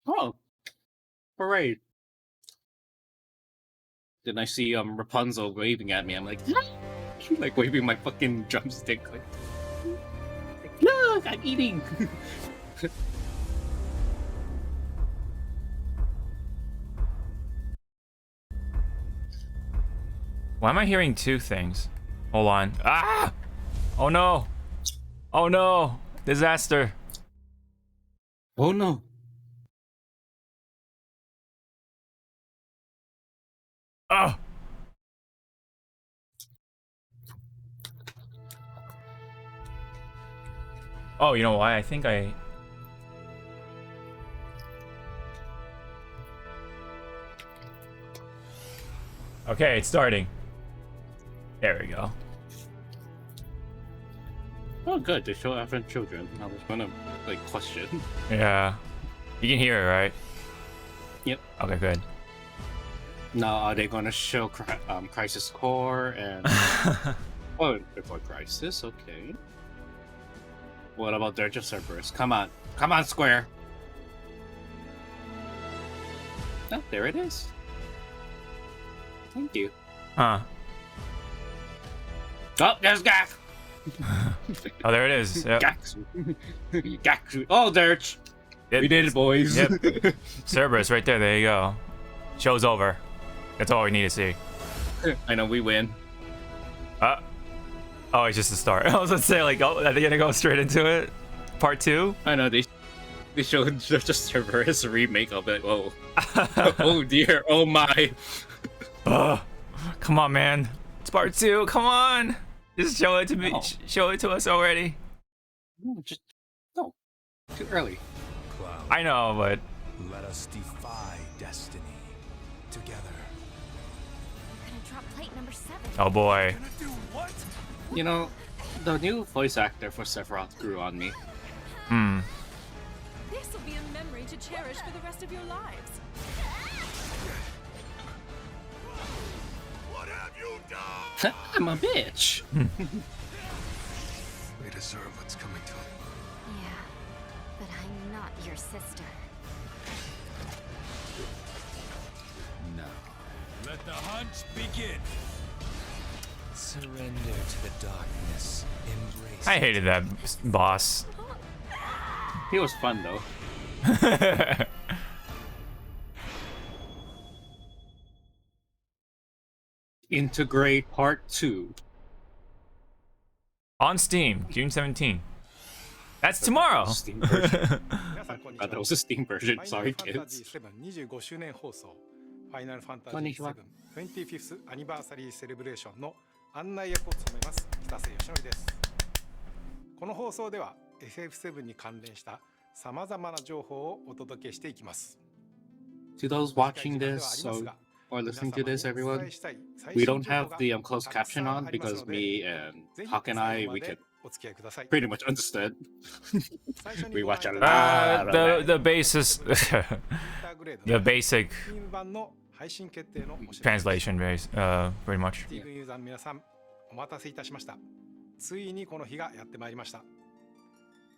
Oh, parade. Then I see Rapunzel waving at me. I'm like, like waving my fucking drumstick. Like, look, I'm eating. Why am I hearing two things? Hold on. Ah! Oh no! Oh no! Disaster! Oh no. Oh! Oh, you know why? I think I... Okay, it's starting. There we go. Oh, good. They show having children. I was gonna like question. Yeah. You can hear it, right? Yep. Okay, good. Now, are they gonna show Crisis Core and? Oh, before Crisis. Okay. What about Dirge of Cerberus? Come on, Square. Oh, there it is. Thank you. Huh. Oh, there's Gak. Oh, there it is. Yep. Gak. Oh, Dirge. We did it, boys. Yep. Cerberus, right there. There you go. Show's over. That's all we need to see. I know we win. Oh, it's just the start. I was gonna say, like, oh, are they gonna go straight into it? Part 2? I know they showed Dirge of Cerberus remake of it. Oh, oh dear. Oh my. Come on, man. It's part 2. Come on. Just show it to me. No. Show it to us already. No, just no. Too early. Cloud, I know, but let us defy destiny together. Gonna drop plate number 7. oh boy. Gonna do what? You know, the new voice actor for Sephiroth grew on me. This will be a memory to cherish for the rest of your lives. What have you done? I'm a bitch. They deserve what's coming to them. Yeah, but I'm not your sister. Now, let the hunt begin. Surrender to the darkness. Embrace. I hated that boss. He was fun though. Integrate Part 2. On Steam, June 17th. That's tomorrow. Steam version. That was a Steam version. Sorry, kids. 25周年放送ファイナルファンタジーこんにちは 7 25th アニバーサリーセレブレーションの案内役を務めます北瀬義則です。この放送では FF7 に関連したさまざまな情報をお届けしていきます。 To those watching this or listening to this, everyone, we don't have the closed caption on because me and Hawk and I, we can pretty much understand. We watch a lot of The basis, the basic translation, base, pretty much. スティーブンユーザーの皆さん、お待たせいたしました。ついにこの日がやってまいりました。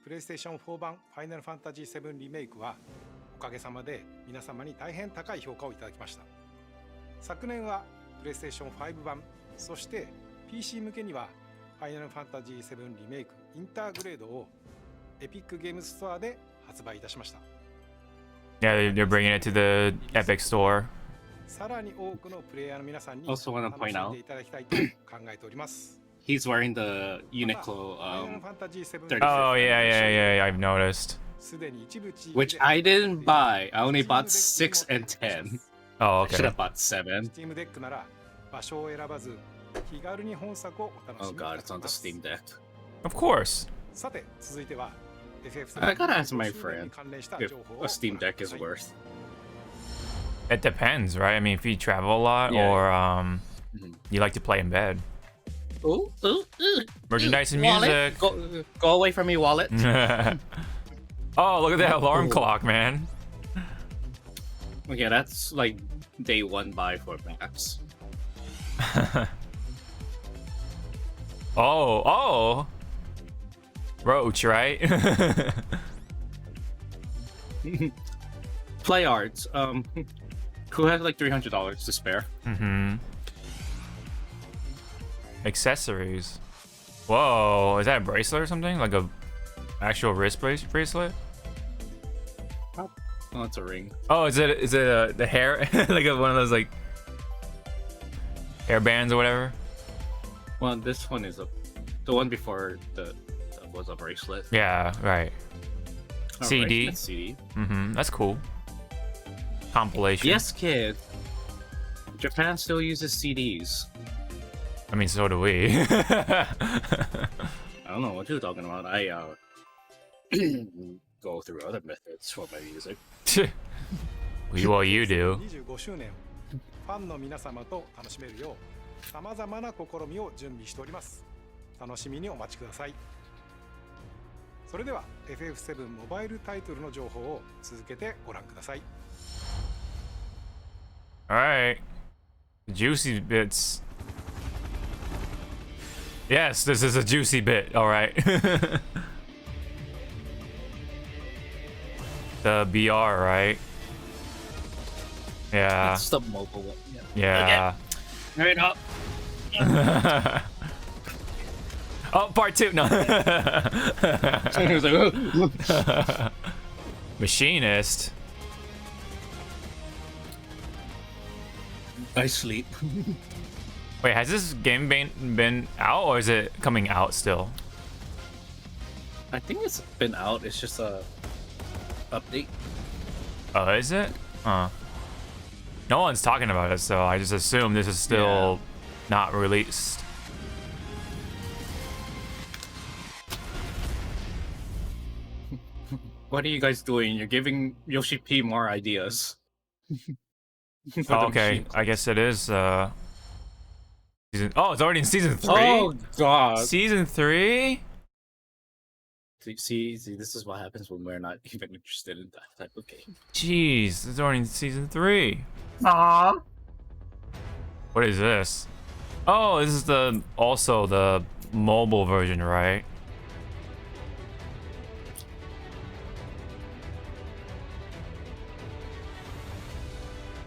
プレイステーション4版ファイナルファンタジー7リメイクはおかげさまで皆様に大変高い評価をいただきました。昨年はプレイステーション5版、そして PC 向けにはファイナルファンタジー7リメイクインターグレードをエピックゲームズストアで発売いたしました。 Yeah, they're bringing it to the Epic Store. さらに多くのプレイヤーの皆さんに Also wanna 楽 point しん out でいただきたいと考えております。 He's wearing the Uniqlo 35th Oh yeah, I've noticed. which I didn't buy. I only bought 6 and 10. Oh, I should okay. have bought 7. Steam Deck なら場所を選ばず気軽に本作をお楽し Oh みいた god, だ it's け on ま the す。 Steam Deck. Of course. さて続いては I gotta ask my friend if a Steam Deck is worth. It depends, right? I mean, if you travel a lot Yeah. or you like to play in bed. Ooh, ooh, ooh. Merchandise and Wallet, music. go away from me, wallet. Oh, look at that alarm clock, man. Okay, that's like day 1 buy for Max. Oh. Roach, right? Play arts. Who has like $300 to spare? Mm-hmm. Accessories. Whoa, is that a bracelet or something? Like a actual wrist bracelet? Oh, it's a ring. Oh, is it the hair? Like one of those like hair bands or whatever? Well, this one is the one before the was a bracelet. Yeah, right. A CD. bracelet CD. Mm-hmm. That's cool. Compilation. Yes, kid. Japan still uses CDs. I mean, so do we. I don't know what you're talking about. I go through other methods for my music. Well, you do. 25周年をファンの皆様と楽しめるようさまざまな試みを準備しております。楽しみにお待ちください。それでは FF7 モバイルタイトルの情報を続けてご覧ください。All right. Juicy bits. Yes, this is a juicy bit. All right. The BR, right? Yeah. It's the mobile one. Yeah. Right up. Oh, part 2. No. It was like, Machinist. I sleep. Wait, has this game been out or is it coming out still? I think it's been out. It's just a update. Oh, is it? Huh. No one's talking about it, so I just assume this is still not released. What are you guys doing? You're giving Yoshi P more ideas. Oh, okay, I guess it is. Season. Oh, it's already in season 3. Oh god. Season 3. See, this is what happens when we're not even interested in that type of game. Jeez, it's already in season 3. Aww. What is this? Oh, this is also the mobile version, right?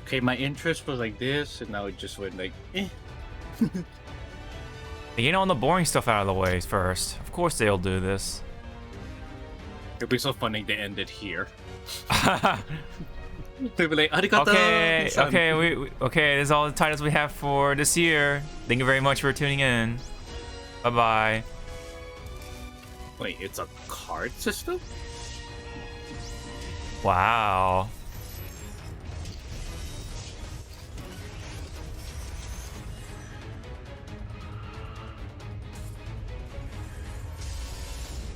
Okay, my interest was like this, and now it just went like, eh. Get all the boring stuff out of the way first. Of course they'll do this. It'd be so funny they ended here. They'd be like, arigato. Okay, san." okay, okay. This is all the titles we have for this year. Thank you very much for tuning in. Bye bye. Wait, it's a card system? Wow.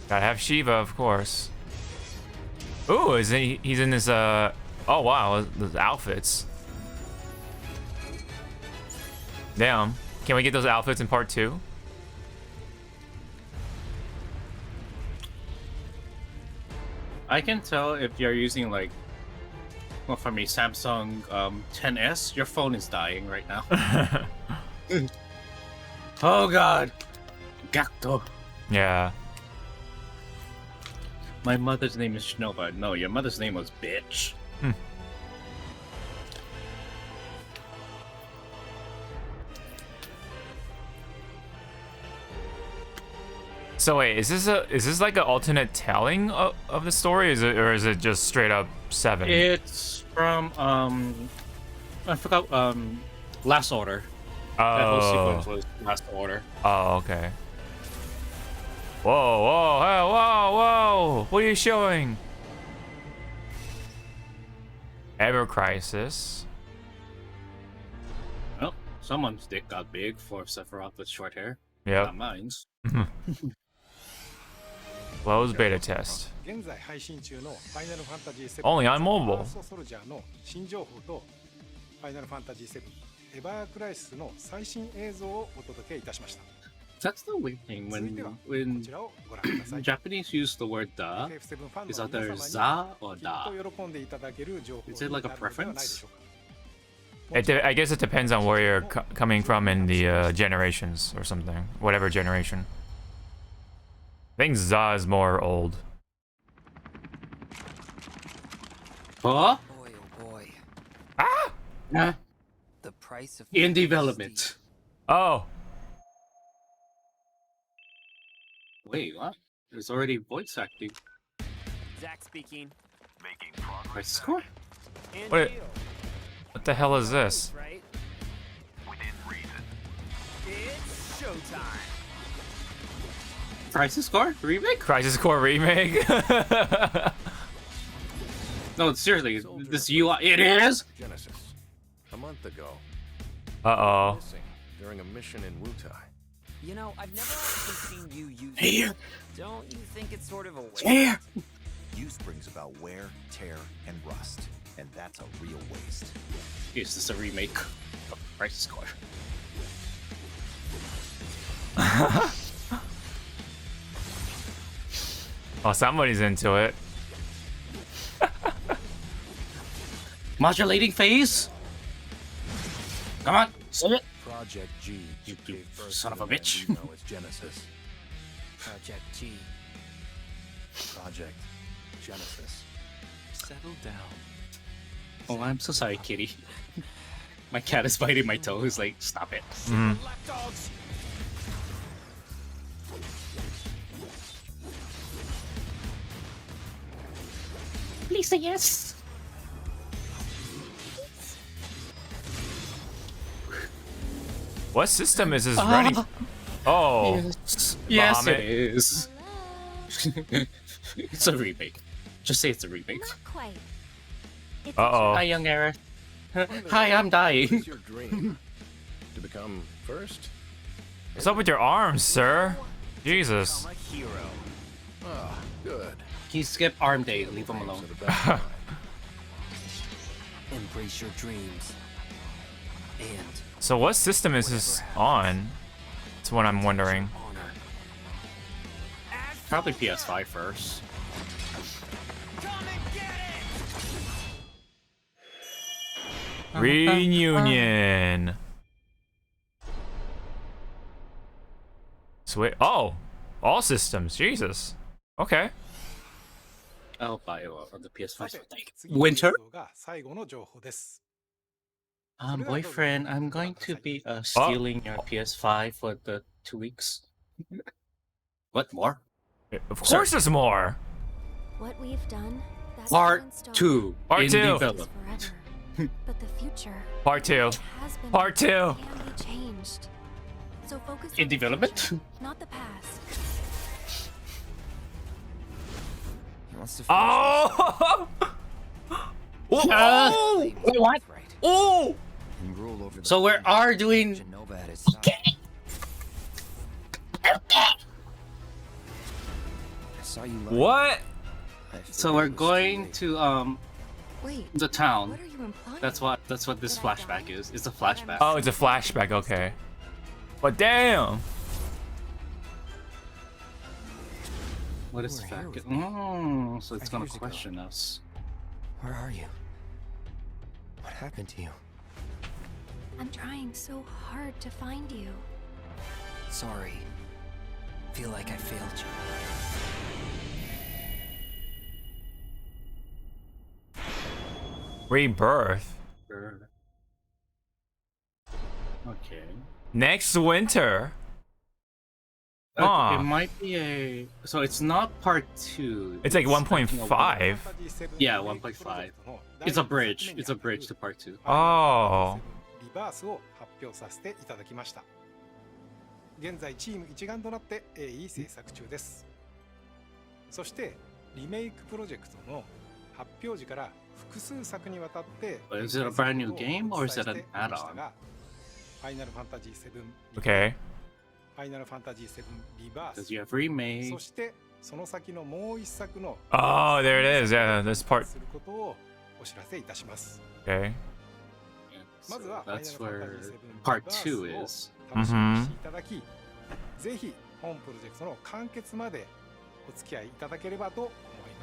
Gotta have Shiva, of course. Ooh, he's in this, oh wow, those outfits. Damn. Can we get those outfits in part 2? I can tell if you're using like, well, for me, Samsung 10s, your phone is dying right now. Oh god. Gakto. Yeah. My mother's name is Shinova. No, your mother's name was bitch. So wait, is this like an alternate telling of the story? Or is it just straight up 7? It's from I forgot Last Order. That whole sequence was Last Order. Oh, okay. Whoa, whoa, hey, whoa, whoa! What are you showing? Ever Crisis. Well, someone's dick got big for Sephiroth with short hair. Yep. Not mine's. Closed beta test. 現在配信中のファイナルファンタジー7 Only on mobile. ファーストソルジャーの新情報とファイナルファンタジー7エバークライシスの最新映像をお届けいたしました。 That's the weird thing 続いてはこ when ちらをご覧ください。 Japanese use the word da. FF7 ファン Is の that 皆 there 様 za に or き da? っと喜んでいただける情報 Is it like a になるのではないでしょうか。 I guess it depends on where you're coming from in the generations or something. Whatever generation. I think Za is more old. Huh? Nah, The price of in steep. development. Oh, Wait, what? There's already voice acting. Zach speaking. Price score? what? What the hell is this? Right? It's showtime. Price score? Remake? Crisis Core remake? No, seriously, this UI. It is? Genesis. A month ago, Uh-oh. missing during a mission in Wutai. You know, I've never actually seen you use Here. it. Don't you think it's sort of a waste? Here. Use brings about wear, tear, and rust, and that's a real waste. Is this a remake of Price score? Oh, somebody's into it. Modulating phase? Come on, say it. Project G. You gave birth son to of a the man bitch. we know as Genesis. Project G. Project Genesis. Settle down. Oh, I'm so sorry, kitty. My cat is biting my toe. He's like, stop it. Lapdogs. Please say yes. What system is this running? Oh, Yes, yes it Bahamut. is. It's a remake. Just say it's a remake. Not quite. It's uh-oh. Hi, young Era. Hi, I'm dying. What's your dream? To become first? What's up with your arms, sir? Jesus. I'm a hero. Ah, good. Can you skip arm day? Leave him alone. To the best of mine. Embrace your dreams. And So what system is this on? That's what I'm wondering. honor. Probably PS5 first. Come and get it! Reunion. Sweet. Oh, all systems. Jesus. Okay. I'll buy on the PS5. さて Like, 次の Winter? 映像が最後の情報です Boyfriend, I'm going to be stealing your PS5 for the 2 weeks. What more? Of course there's more. what we've done. That Part doesn't stop 2 Part in 2. development. forever. But the future Part 2. has been Part 2. can be changed. So focus In on the development? future, not the past. He wants to Oh! Oh! Wait, what? right. Oh! And rule over the So we are doing. Genova at his side. I saw you lying. What? I So figured we're it was too going late. to Wait, the town. what are you implying? That's what this flashback is. It's a flashback. Oh, it's a flashback. Okay. But damn. What is You the were here fact? with me Oh, so it's 5 gonna years ago. question us. Where are you? What happened to you? I'm trying so hard to find you. Sorry. Feel like I failed you. Rebirth. Sure. Okay. Next winter. It Huh. might be a. So it's not part 2. It's like I think 1.5. Yeah, 1.5. It's a bridge. It's a bridge to part 2. Oh. リバースを発表させていただきました現在チーム一丸となって鋭意制作中ですそしてリメイクプロジェクトの発表時から複数作にわたって But is it a brand new game or is it an add-on? ファイナルファンタジー7 Okay. ファイナルファンタジー7リバー Because ス you have remake. そしてその先のもう一作の Oh, there it is. Yeah, this part. することをお知らせいたします Okay. So まずは that's ファイナル where ファンタジー7 part リ 2 バー is. スを楽しみにしていただき、ぜひ本プロジェクトの完結までお付き合いいただければと思い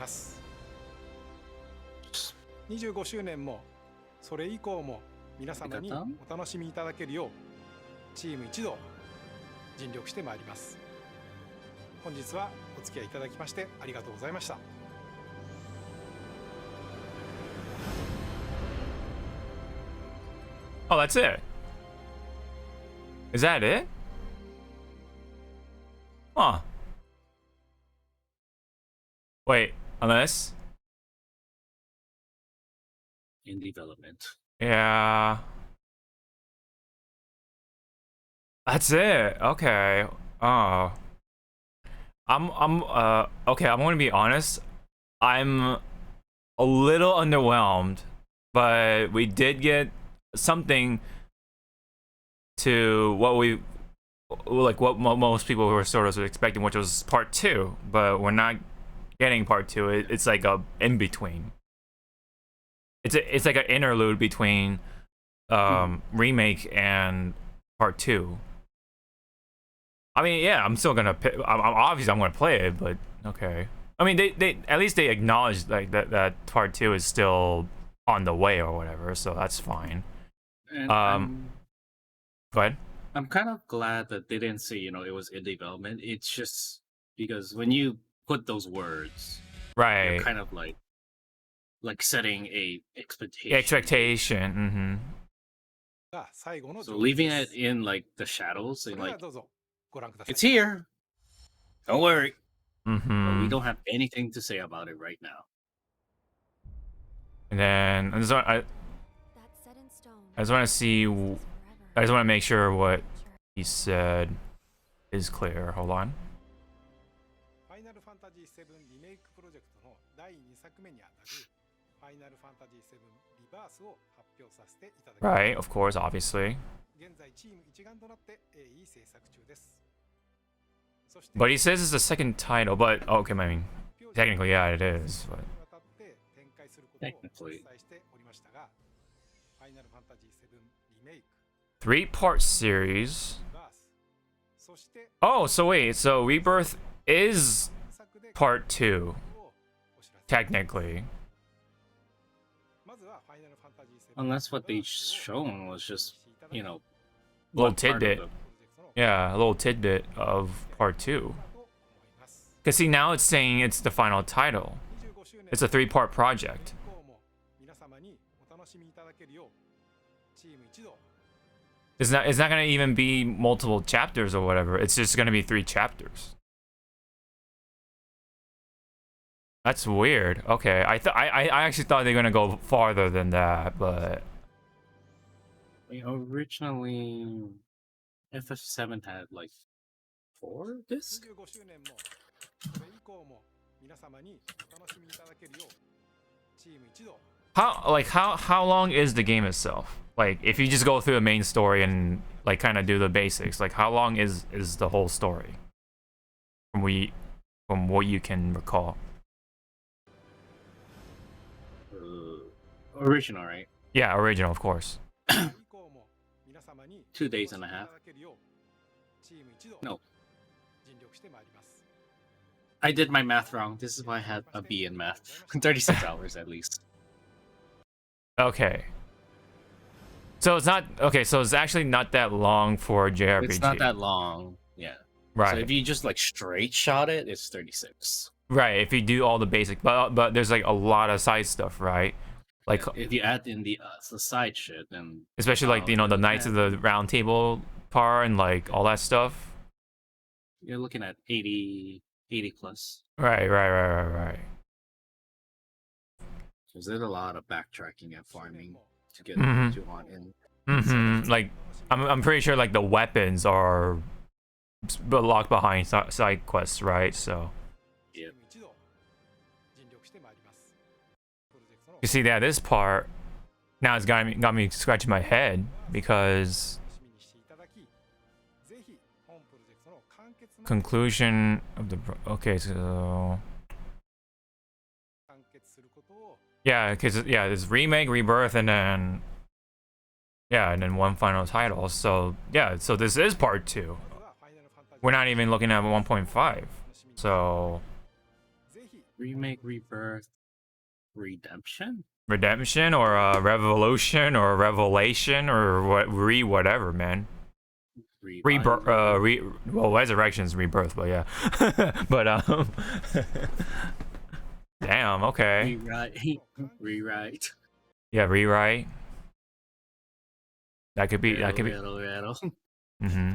ます25周年もそれ以降も皆様にお楽しみいただけるようチーム一同尽力してまいります本日はお付き合いいただきましてありがとうございました All Oh, that's it. Is that it? Huh. Wait, unless? In development. Yeah. That's it. Okay. Oh. Okay, I'm gonna be honest. I'm a little underwhelmed, but we did get something to what most people were sort of expecting, which was part 2, but we're not getting part 2. It's like a in between. It's like an interlude between remake and part 2. I mean, yeah, I'm still gonna. Obviously, I'm gonna play it, but okay. I mean, they at least they acknowledged like that part 2 is still on the way or whatever, so that's fine. And Go ahead. I'm kind of glad that they didn't say, it was in development. It's just because when you put those words, Right. you're kind of like setting a expectation. Expectation. So leaving it in like the shadows and like it's here. Don't worry. But we don't have anything to say about it right now. And then I just want to see. I just want to make sure what he said is clear. Hold on. Right, of course, obviously. But he says it's the second title, but okay, I mean, technically, yeah, it is. But... Technically. 3-part series. Oh, so wait, so Rebirth is part 2, technically. Unless what they shown was just, a little tidbit. Yeah, a little tidbit of part 2. Because see, now it's saying it's the final title. It's a 3-part project. It's not gonna even be multiple chapters or whatever. It's just gonna be 3 chapters. That's weird. Okay, I actually thought they were gonna go farther than that, but originally FF7 had like 4 discs. How long is the game itself? Like, if you just go through the main story and like kind of do the basics, like how long is the whole story? From what you can recall. Original, right? Yeah, original, of course. 2 days and a half. No. I did my math wrong. This is why I had a B in math. 36 hours at least. Okay. So it's not okay. So it's actually not that long for a JRPG. It's not that long. Yeah. Right. So if you just like straight shot it, it's 36. Right. If you do all the basic, but there's like a lot of side stuff, right? Like if you add in the side shit, then especially like the Knights of the Round Table part and like all that stuff. You're looking at 80 plus. Right. Because there's a lot of backtracking and farming to get to on in. Like I'm pretty sure like the weapons are locked behind side quests, right? So. Yeah. You see that this part now it's got me scratching my head because conclusion of the so yeah, because there's remake, rebirth, and then one final title. So yeah, so this is part 2. We're not even looking at 1.5. So remake, rebirth, redemption or revolution or revelation or whatever, man. Rebirth, well, resurrection's rebirth, but yeah. But damn, okay. Rewrite. Yeah, rewrite. That could be. That could be. Mm-hmm.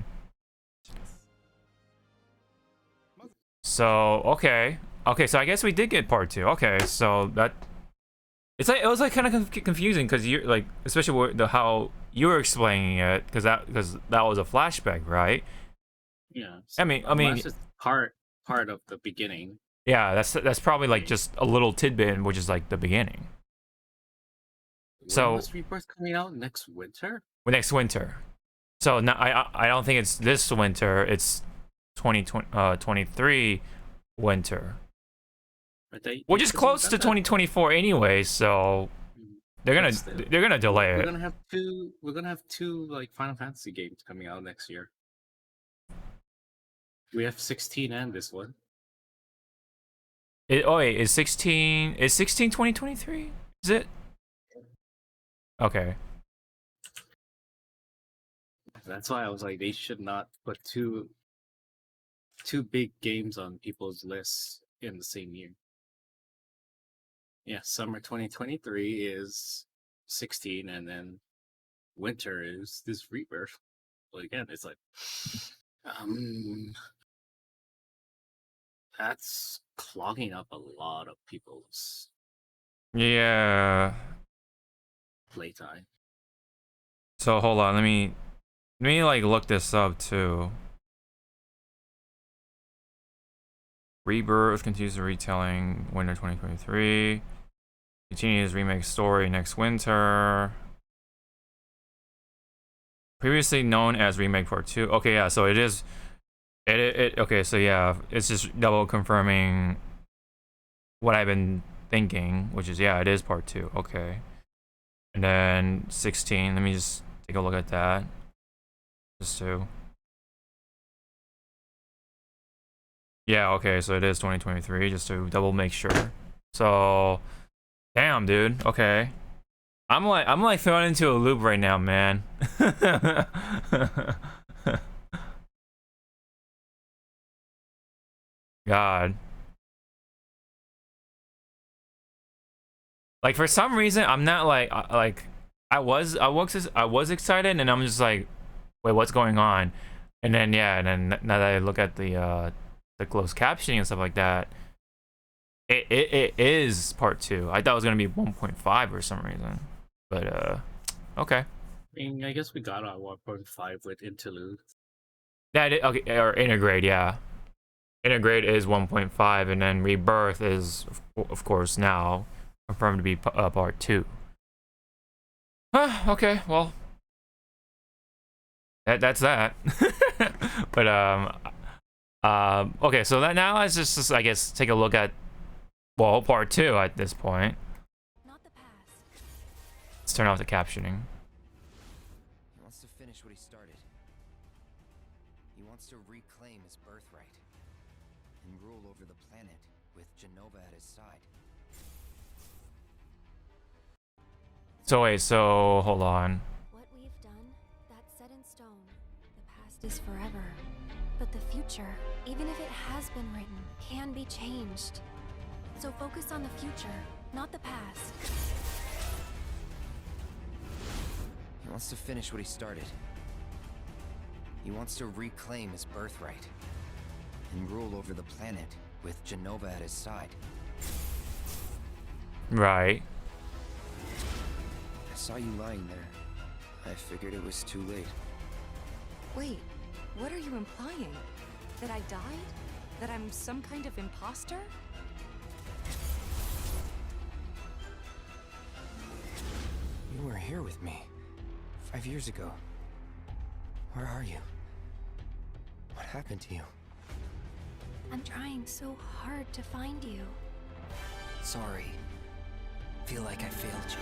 So okay, so I guess we did get part 2. Okay, so that it's like it was like kind of confusing because you're like, especially how you were explaining it, because that was a flashback, right? Yeah. I mean, it's just part of the beginning. Yeah, that's probably like just a little tidbit, which is like the beginning. When was Rebirth coming out? Next winter? Next winter. So now I don't think it's this winter. It's 2023 winter. Which is close to 2024 anyway. So they're gonna delay it. We're gonna have two like Final Fantasy games coming out next year. We have 16 and this one. Is 16 2023? Is it? Okay. That's why I was like, they should not put two big games on people's lists in the same year. Yeah, summer 2023 is 16, and then winter is this Rebirth. Well, again, it's like, that's clogging up a lot of people's playtime. So hold on, let me like look this up too. Rebirth continues the retelling winter 2023. Continues remake story next winter. Previously known as Remake Part 2. Okay, yeah, so it is. Okay, so yeah, it's just double confirming what I've been thinking, which is, yeah, it is Part 2. Okay. And then 16, let me just take a look at that. Just to. Yeah, okay, so it is 2023, just to double make sure. So, damn, dude. Okay. I'm like thrown into a loop right now, man. God. Like, for some reason, I'm not like I was excited, and I'm just like, wait, what's going on? And then yeah, and then now that I look at the closed captioning and stuff like that, it is Part 2. I thought it was gonna be 1.5 for some reason, but okay. I mean, I guess we got our 1.5 with Interlude. Okay, or Integrate, yeah. Integrate is 1.5, and then Rebirth is, of course, now confirmed to be Part 2. Okay, well, that's that. But okay, so that now let's just I guess take a look at, well, Part 2 at this point. Not the past. Let's turn off the captioning. He wants to finish what he started. He wants to reclaim his birthright and rule over the planet with Genova at his side. So wait, so hold on. What we've done, that's set in stone. The past is forever. But the future, even if it has been written, can be changed. So focus on the future, not the past. He wants to finish what he started. He wants to reclaim his birthright and rule over the planet with Genova at his side. Right. I saw you lying there. I figured it was too late. Wait, what are you implying? That I died? That I'm some kind of imposter? You were here with me 5 years ago. Where are you? What happened to you? I'm trying so hard to find you. Sorry. Feel like I failed you.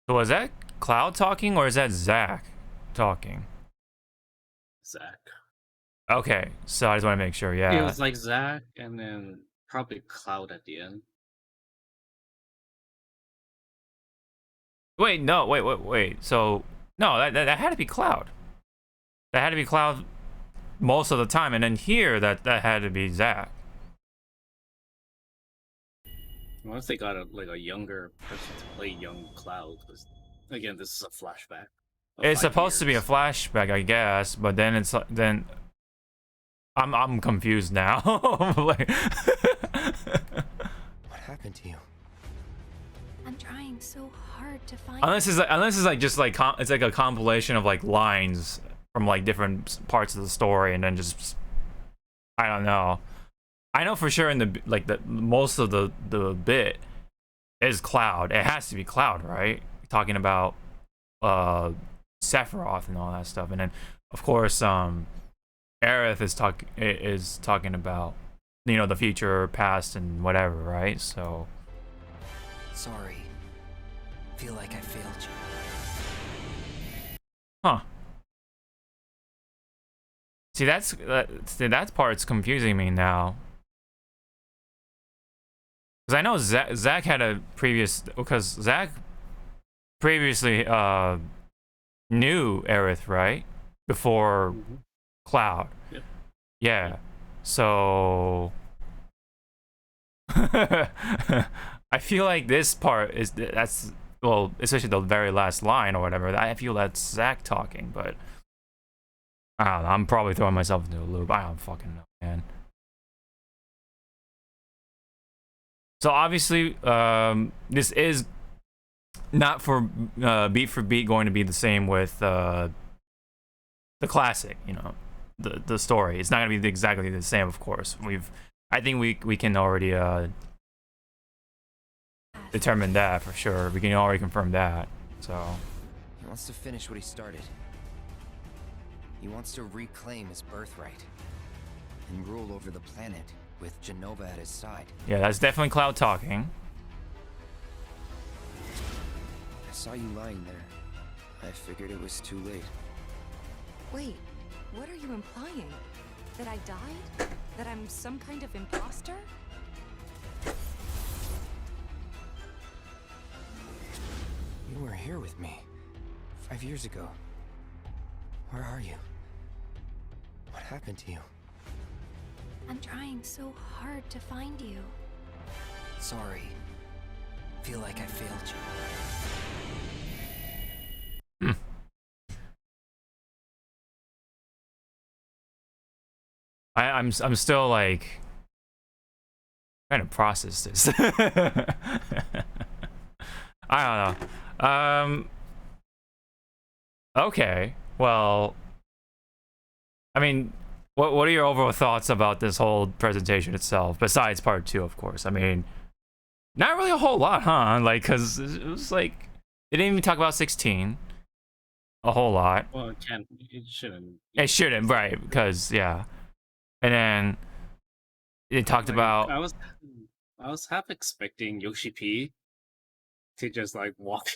So was that Cloud talking, or is that Zack talking? Zack. Okay, so I just want to make sure, yeah. It was like Zack, and then probably Cloud at the end. Wait, no, wait. So, no, that had to be Cloud. That had to be Cloud most of the time, and then here, that had to be Zack. Unless they got a younger person to play young Cloud, because again, this is a flashback. It's supposed to be a flashback, I guess, but then it's then I'm confused now. Like, What happened to you? I'm trying so hard to find. unless it's like just like it's like a compilation of like lines from like different parts of the story, and then just I don't know. I know for sure in the like the most of the bit is Cloud. It has to be Cloud, right? Talking about Sephiroth and all that stuff, and then of course Aerith is talking about, you know, the future, past, and whatever, right? So Sorry. Feel like I failed you. huh. See, that part's confusing me now. Because I know Zach had a previous, because Zach previously knew Aerith, right? Before Cloud. Yep. Yeah. So I feel like this part that's well, especially the very last line or whatever. I feel that's Zach talking, but I don't know. I'm probably throwing myself into a loop. I don't fucking know, man. So obviously, this is not for beat for beat going to be the same with the classic. You know, the story. It's not gonna be exactly the same, of course. I think we can already determine that for sure. We can already confirm that. So He wants to finish what he started. He wants to reclaim his birthright and rule over the planet with Jenova at his side. yeah, that's definitely Cloud talking. I saw you lying there. I figured it was too late. Wait, what are you implying? That I died? That I'm some kind of imposter? You were here with me 5 years ago. Where are you? What happened to you? I'm trying so hard to find you. Sorry. Feel like I failed you. I'm still like trying to process this. I don't know. Okay. Well, I mean, what are your overall thoughts about this whole presentation itself? Besides part 2, of course. I mean, not really a whole lot, huh? Like, cause it was like they didn't even talk about 16 a whole lot. Well, it can't. It shouldn't. It shouldn't, right? Because yeah. And then they talked about. I was half expecting Yoshi P to just like walk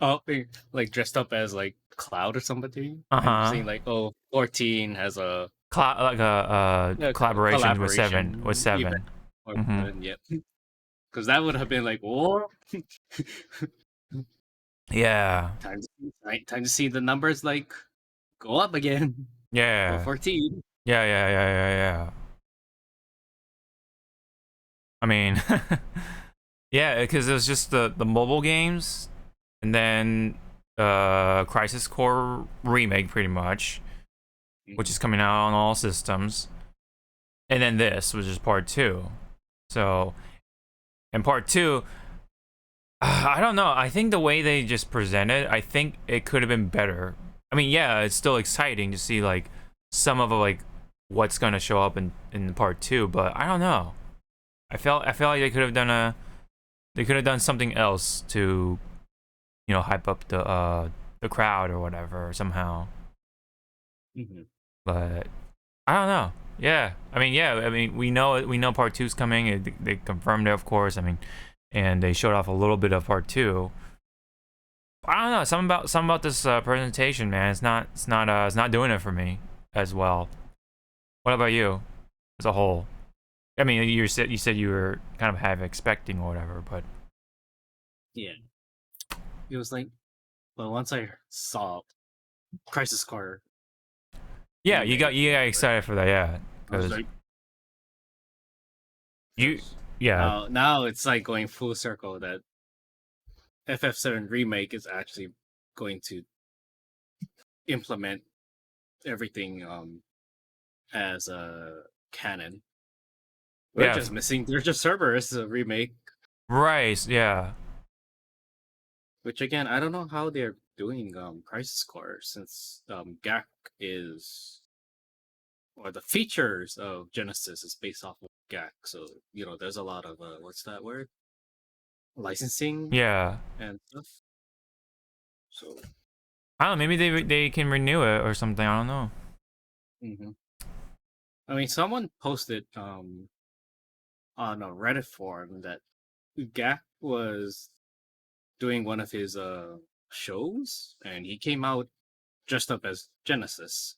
up, like dressed up as like Cloud or something. I'm seeing like 14 has a collaboration with Seven. Yeah, because that would have been like, oh, yeah. Time to see the numbers like go up again. Yeah. For 14. Yeah. I mean, yeah, because it was just the mobile games, and then Crisis Core remake, pretty much, which is coming out on all systems, and then this, which is part 2. So, in part 2, I don't know. I think the way they just presented, I think it could have been better. I mean, yeah, it's still exciting to see like some of like what's gonna show up in part 2, but I don't know. I feel like they could have done something else to, you know, hype up the crowd or whatever somehow. But I don't know. Yeah, I mean, we know part 2's coming. They confirmed it, of course. I mean, and they showed off a little bit of part 2. I don't know. Something about this presentation, man. It's not doing it for me as well. What about you, as a whole? I mean, you said you were kind of half expecting or whatever, but yeah, it was like, well, once I saw Crisis Core, yeah, you got excited for that, yeah. I was like, yeah. Now it's like going full circle that FF7 remake is actually going to implement everything as a canon. We're just missing. They're just Cerberus remake, right? Yeah. Which again, I don't know how they're doing Crisis Core since GAC is, or the features of Genesis is based off of GAC. So there's a lot of what's that word? Licensing. Yeah. And stuff. So I don't know. Maybe they can renew it or something. I don't know. Mm-hmm. I mean, someone posted on a Reddit forum that GAC was doing one of his shows, and he came out dressed up as Genesis.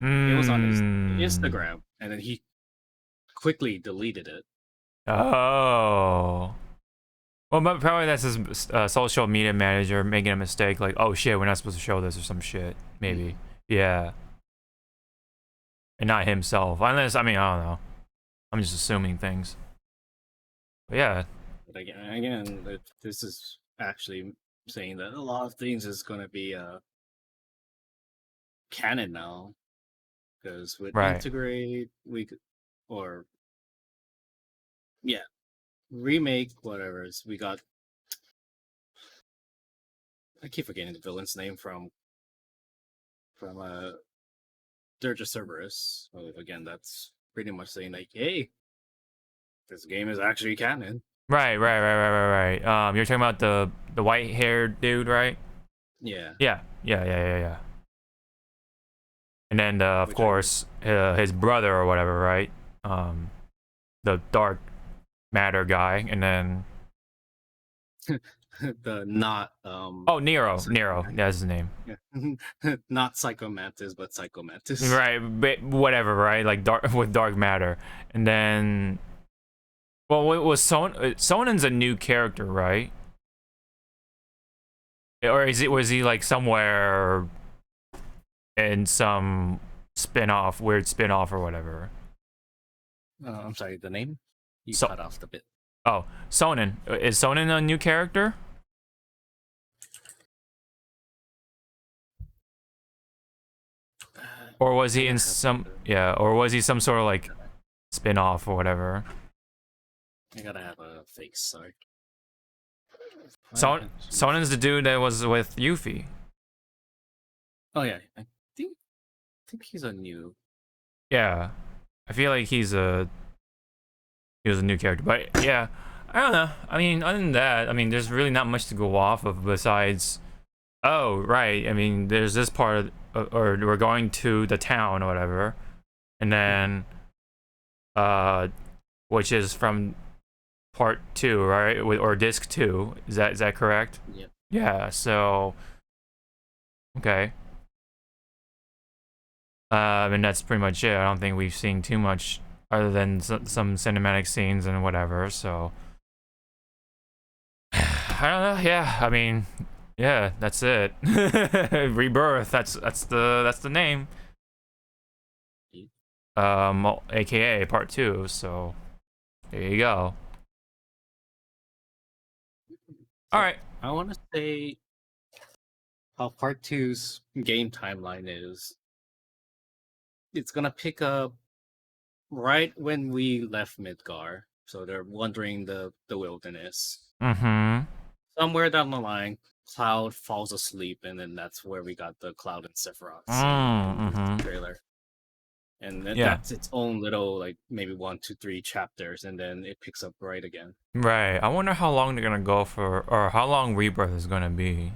It was on his Instagram, and then he quickly deleted it. Oh. Well, but probably that's his social media manager making a mistake. Like, oh shit, we're not supposed to show this or some shit. Maybe. Yeah. And not himself. Unless, I mean, I don't know. I'm just assuming things. But yeah. But again, this is actually saying that a lot of things is going to be canon now. Because with Integrate, we could, or remake, whatever, we got, I keep forgetting the villain's name from Dirge of Cerberus. So again, that's pretty much saying like, hey, this game is actually canon. Right. You're talking about the white-haired dude, right? Yeah. Yeah. And then, of course, his brother or whatever, right? The dark matter guy, and then the not oh, Nero, that's his name. Yeah. Not Psychomantis, but Psychomantis. Right, but whatever, right? Like with dark matter, and then well, it was Sonen's a new character, right? Or was he like somewhere in some weird spin-off or whatever? I'm sorry, the name? You cut off the bit. Oh, Sonen. Is Sonen a new character? Or was he in some or was he some sort of like spin-off or whatever? I gotta have a fake sorry. Sonen's the dude that was with Yuffie. Oh yeah, I think he's a new. Yeah, I feel like he was a new character, but yeah, I don't know. I mean, other than that, I mean, there's really not much to go off of besides, oh right, I mean, there's this part or we're going to the town or whatever, and then which is from part 2, right? Or disc 2. Is that correct? Yeah. Yeah. So okay. And that's pretty much it. I don't think we've seen too much other than some cinematic scenes and whatever. So I don't know. Yeah, I mean, yeah, that's it. Rebirth. That's the name. AKA part 2. So there you go. All right. I want to say how part 2's game timeline is. It's gonna pick up right when we left Midgar, so they're wandering the wilderness. Mm-hmm. Somewhere down the line, Cloud falls asleep, and then that's where we got the Cloud and Sephiroth trailer. And that's its own little, like, maybe 1, 2, 3 chapters, and then it picks up right again. Right. I wonder how long they're gonna go for, or how long Rebirth is gonna be.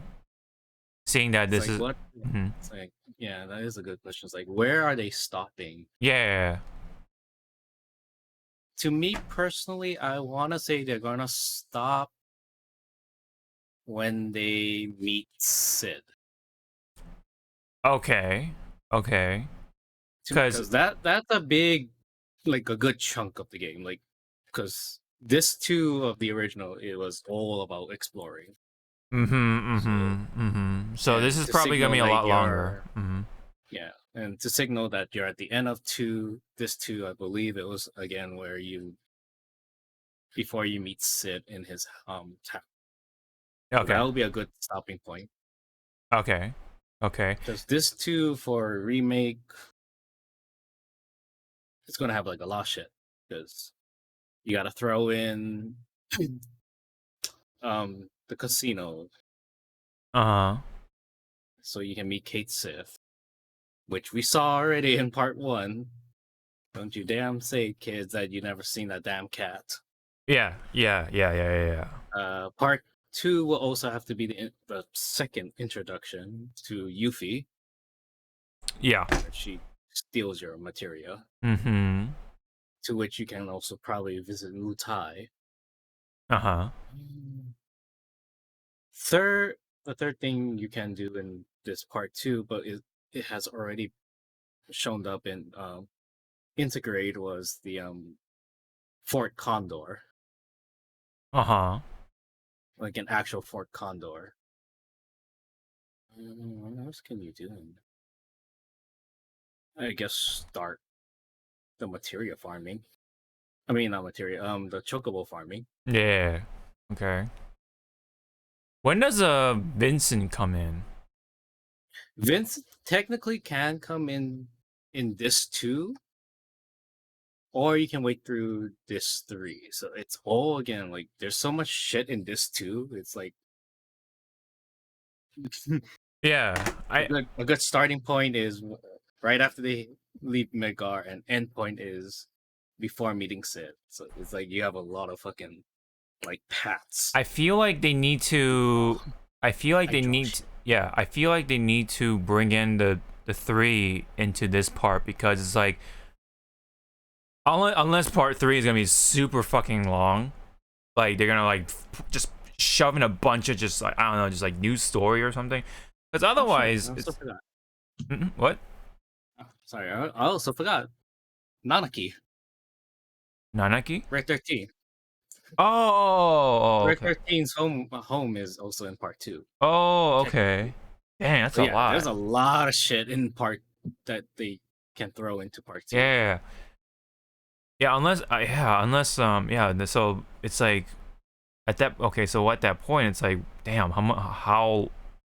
Seeing that this is what? It's like, yeah, that is a good question. It's like, where are they stopping? Yeah. To me personally, I want to say they're gonna stop when they meet Sid. Okay. Because that's a big, like, a good chunk of the game. Like, because this 2 of the original, it was all about exploring. So this is probably gonna be a lot longer. Yeah, and to signal that you're at the end of 2, this 2, I believe it was again where before you meet Sid in his town. Okay. That will be a good stopping point. Okay. Okay. Because this 2 for remake, it's gonna have like a lot of shit. Because you gotta throw in the casino, Uh-huh. so you can meet Kate Sith, which we saw already in part 1. Don't you damn say, kids, that you never seen that damn cat. Yeah. Part 2 will also have to be the second introduction to Yuffie. Yeah. Where she steals your materia. Mm-hmm. To which you can also probably visit Mutai. Uh-huh. The third thing you can do in this part 2, but it has already shown up in Integrate, was the Fort Condor. Uh-huh. Like an actual Fort Condor. What else can you do? I guess start the materia farming. I mean, not materia, the chocobo farming. Yeah. Okay. When does Vincent come in? Vince technically can come in this 2, or you can wait through this 3. So it's all, again, like, there's so much shit in this 2. It's like Yeah. a good starting point is right after they leave Midgar, and end point is before meeting Sid. So it's like you have a lot of fucking like paths. I feel like they need to I feel like they need to bring in the 3 into this part, because it's like unless part 3 is gonna be super fucking long, like they're gonna like just shove in a bunch of just like, I don't know, just like new story or something, because otherwise I also forgot. What? Sorry, I also forgot Nanaki. Red 13. Red okay. 13's home is also in part 2. Oh, okay. Dang, that's a lot. There's a lot of shit in part that they can throw into part 2. Yeah. Unless so it's like at that point it's like, damn,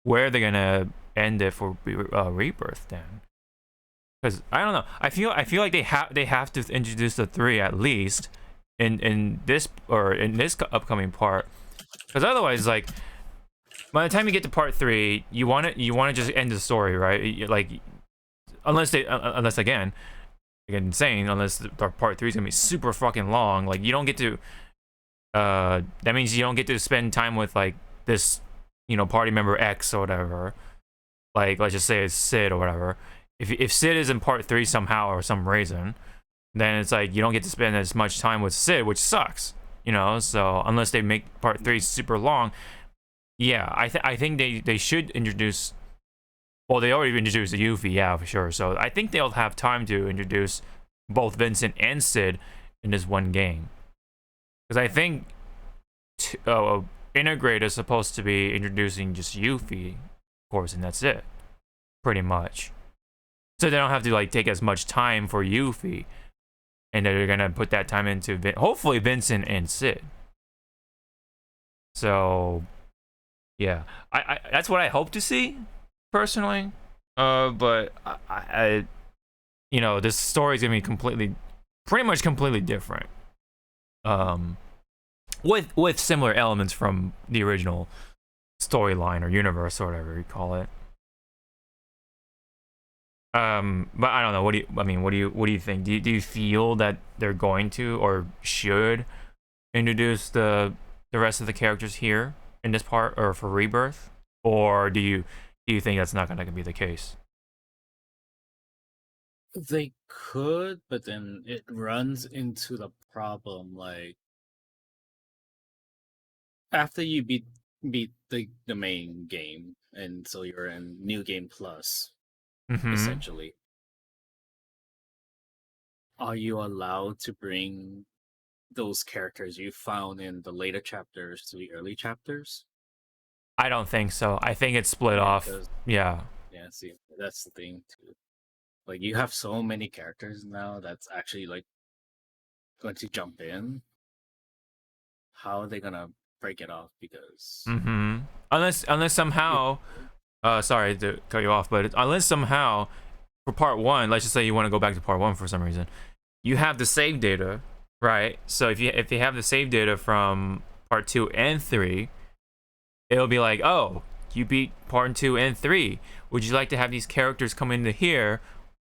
where are they gonna end it for Rebirth then? Because I don't know. I feel like they have to introduce the 3 at least in this upcoming part, because otherwise, like, by the time you get to part 3, you want to just end the story, right? Like, unless again insane, unless the part 3 is gonna be super fucking long, like you don't get to that means you don't get to spend time with like this, party member X or whatever. Like, let's just say it's Sid or whatever. If Sid is in part 3 somehow or some reason, then it's like you don't get to spend as much time with Sid, which sucks, So unless they make part 3 super long, yeah, I think they should introduce. Well, they already introduced the Yuffie, yeah, for sure. So I think they'll have time to introduce both Vincent and Sid in this one game, because I think Integrate is supposed to be introducing just Yuffie, of course, and that's it, pretty much. So they don't have to like take as much time for Yuffie, and they're gonna put that time into hopefully Vincent and Sid. So yeah, I that's what I hope to see personally. But I this story is gonna be pretty much completely different. With similar elements from the original storyline or universe or whatever you call it. But I don't know. What do you think? Do you feel that they're going to or should introduce the rest of the characters here in this part or for Rebirth, or do you think that's not going to be the case? They could, but then it runs into the problem like after you beat the main game, and so you're in New Game Plus. Essentially, are you allowed to bring those characters you found in the later chapters to the early chapters? I don't think so. I think it's split off. Yeah, see, that's the thing too. Like, you have so many characters now that's actually like going to jump in. How are they gonna break it off because unless somehow, sorry to cut you off, but unless somehow for part 1, let's just say you want to go back to part 1 for some reason, you have the save data, right? So if you have the save data from part 2 and 3, it'll be like, oh, you beat part 2 and 3. Would you like to have these characters come into here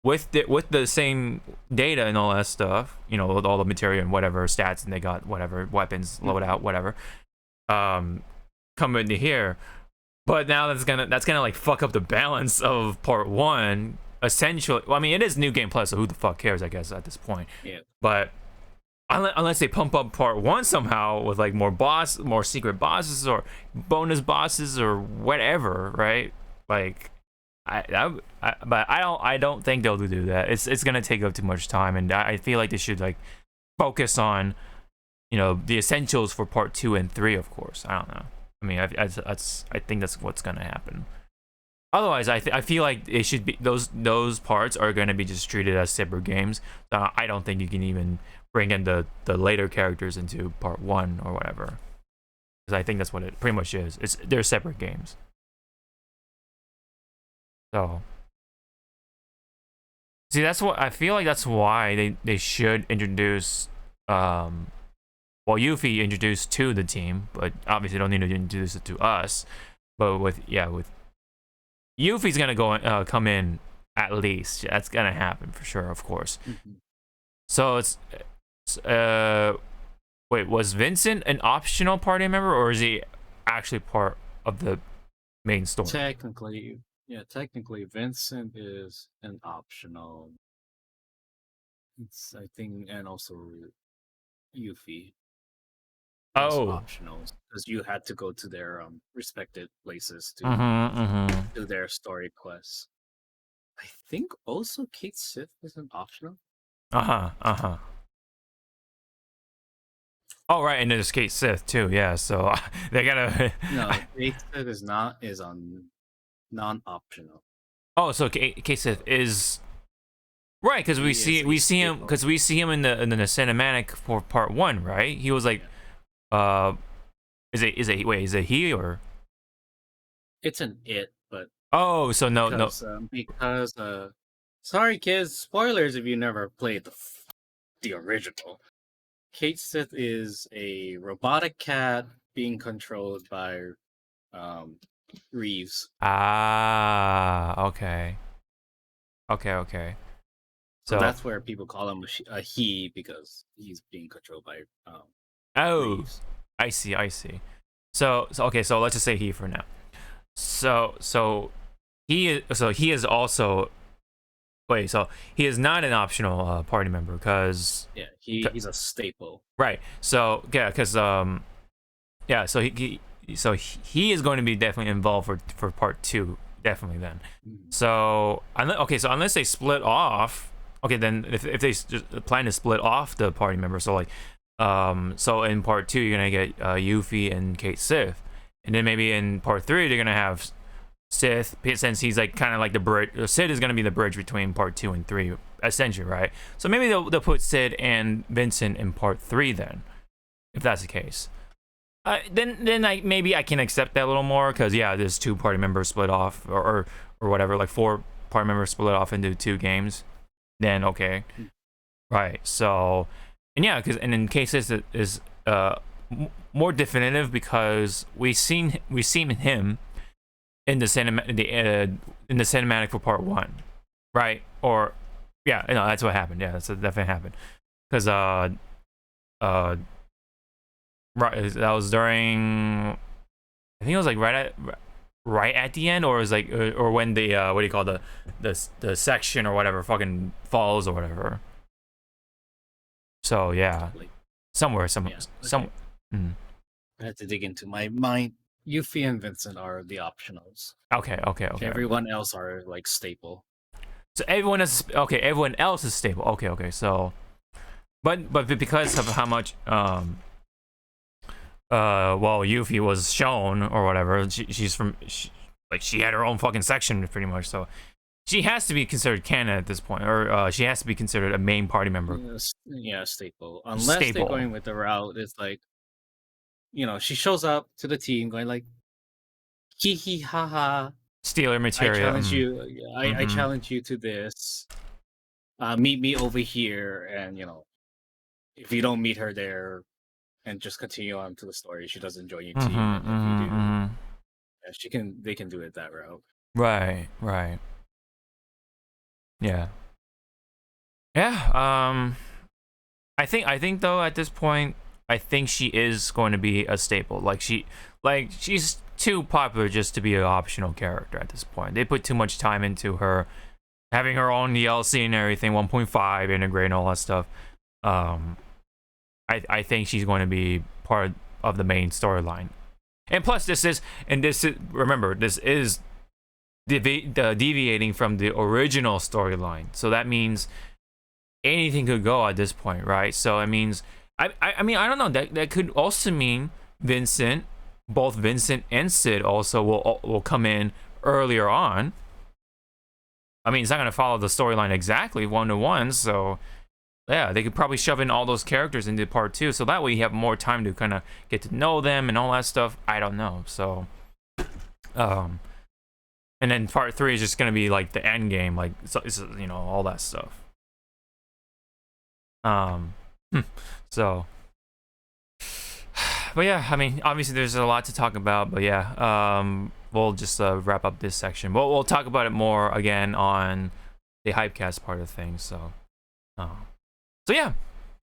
with the same data and all that stuff, you know, with all the material and whatever stats and they got whatever weapons, loadout, whatever, come into here? But now that's gonna like fuck up the balance of part 1. Essentially, well, I mean, it is New Game Plus, so who the fuck cares, I guess, at this point. Yeah. But unless they pump up part 1 somehow with like more secret bosses or bonus bosses or whatever, right? Like, but I don't think they'll do that. It's gonna take up too much time, and I feel like they should like focus on, you know, the essentials for part 2 and 3, of course. I don't know. I mean, I think that's what's gonna happen. Otherwise, I feel like it should be those parts are gonna be just treated as separate games. I don't think you can even bring in the later characters into part 1 or whatever, because I think that's what it pretty much is. They're separate games. So, see, that's what I feel like. That's why they should introduce, well, Yuffie introduced to the team, but obviously don't need to introduce it to us. But with Yuffie's gonna come in at least. That's gonna happen for sure, of course. So it's wait, was Vincent an optional party member, or is he actually part of the main story? Technically, Vincent is an optional. I think, and also Yuffie. Optionals, because you had to go to their respected places to do their story quests. I think also Kate Sith is an optional. Oh right, and there's Kate Sith too. Yeah, so they gotta. No, Kate Sith is on non-optional. Oh, so Kate Sith is right, because we see him in the cinematic for part 1, right? He was like, is it he or? It's an it, but oh, so no, because sorry kids, spoilers if you never played the original. Kate Sith is a robotic cat being controlled by Reeves. Okay. So that's where people call him a he, because he's being controlled by Reeves. I see. So okay, so let's just say he for now. So he is also. Wait, so he is not an optional party member, because he's a staple. Right. So yeah, because so he is going to be definitely involved for part 2, definitely then. So unless they split off, okay, then if they just plan to split off the party members, so like so in part 2 you're gonna get Yuffie and Kate Sith, and then maybe in part 3 they're gonna have Sith, since he's like kind of like the bridge. Sid is gonna be the bridge between part 2 and 3, essentially, right? So maybe they'll put Sid and Vincent in part 3 then, if that's the case. Then maybe I can accept that a little more, because there's 2 party members split off, or whatever, like 4 party members split off into 2 games. Then okay, right? So and then Case is more definitive, because we've seen him in the cinematic for part 1, right? Or that's what happened. Yeah, that's what definitely happened, because right, that was during, I think it was like right at the end, or it was like or when the what do you call the section or whatever fucking falls or whatever. So somewhere. I had to dig into my mind. Yuffie and Vincent are the optionals. Okay. Everyone else are like staple. So everyone else is stable. Okay. So, but because of how much Yuffie was shown or whatever, she had her own fucking section pretty much. So she has to be considered canon at this point, or she has to be considered a main party member. Yeah, staple. Unless they're going with the route, it's like she shows up to the team going like, hee hee ha ha. Stealer I material. challenge you. I Mhm. challenge you to this. Meet me over here, and if you don't meet her there, and just continue on to the story, she doesn't join your team, and if you do, yeah, they can do it that route. Right. Yeah. Yeah. I think though at this point, I think she is going to be a staple. She's too popular just to be an optional character at this point. They put too much time into her having her own DLC and everything, 1.5 integrate and all that stuff. I think she's going to be part of the main storyline. And plus, remember, this is deviating from the original storyline. So that means anything could go at this point, right? So it means, I mean, I don't know. That could also mean both Vincent and Sid also will come in earlier on. I mean, it's not going to follow the storyline exactly 1-to-1, so yeah, they could probably shove in all those characters into part 2, so that way you have more time to kind of get to know them and all that stuff. I don't know, so and then part 3 is just going to be like the end game, like all that stuff. So, but yeah, I mean, obviously there's a lot to talk about, but yeah, we'll just wrap up this section. We'll talk about it more again on the Hypecast part of things. So yeah,